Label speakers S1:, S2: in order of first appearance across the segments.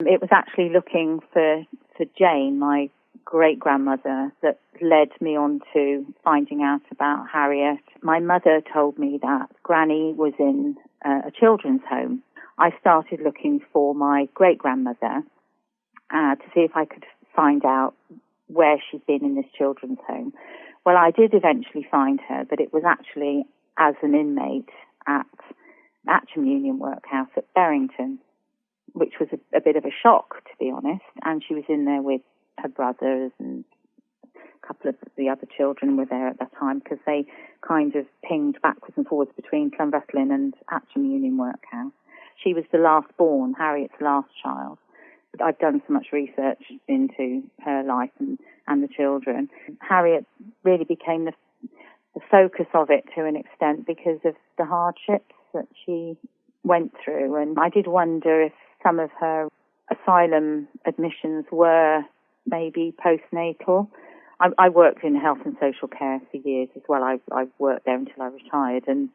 S1: It was actually looking for Jane, my great-grandmother, that led me on to finding out about Harriet. My mother told me that Granny was in a children's home. I started looking for my great-grandmother to see if I could find out where she'd been in this children's home. Well, I did eventually find her, but it was actually as an inmate at Matcham Union Workhouse at Berrington, which was a bit of a shock, to be honest. And she was in there with her brothers, and a couple of the other children were there at that time, because they kind of pinged backwards and forwards between Clonfeslin and Matcham Union Workhouse. She was the last born, Harriet's last child. I've done so much research into her life and the children. Harriet really became the focus of it to an extent because of the hardships that she went through. And I did wonder if some of her asylum admissions were maybe postnatal. I worked in health and social care for years as well. I've worked there until I retired. And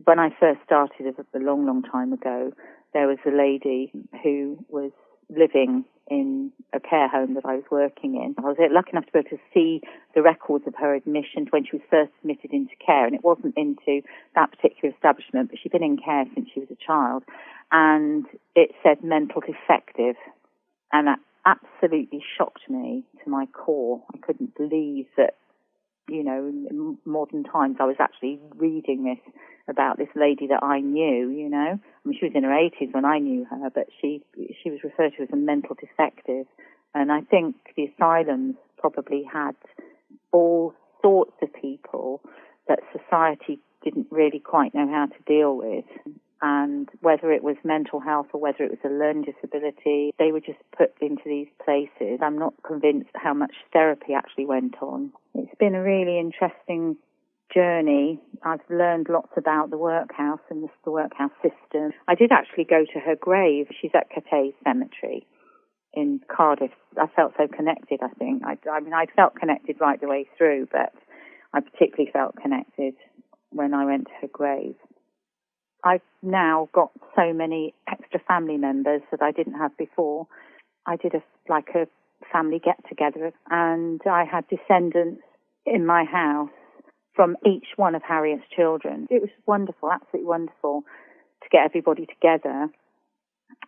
S1: when I first started a long, long time ago, there was a lady who was living in a care home that I was working in. I was lucky enough to be able to see the records of her admission when she was first admitted into care, and it wasn't into that particular establishment, but she'd been in care since she was a child, and it said mental defective, and that absolutely shocked me to my core. I couldn't believe that, you know, in modern times I was actually reading this about this lady that I knew, you know. I mean, she was in her 80s when I knew her, but she was referred to as a mental defective. And I think the asylums probably had all sorts of people that society didn't really quite know how to deal with. And whether it was mental health or whether it was a learning disability, they were just put into these places. I'm not convinced how much therapy actually went on. It's been a really interesting journey. I've learned lots about the workhouse and the workhouse system. I did actually go to her grave. She's at Cathay Cemetery in Cardiff. I felt so connected, I think. I mean, I felt connected right the way through, but I particularly felt connected when I went to her grave. I've now got so many extra family members that I didn't have before. I did a family get-together, and I had descendants in my house from each one of Harriet's children. It was wonderful, absolutely wonderful, to get everybody together.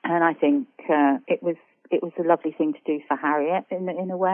S1: And I think it was a lovely thing to do for Harriet in a way.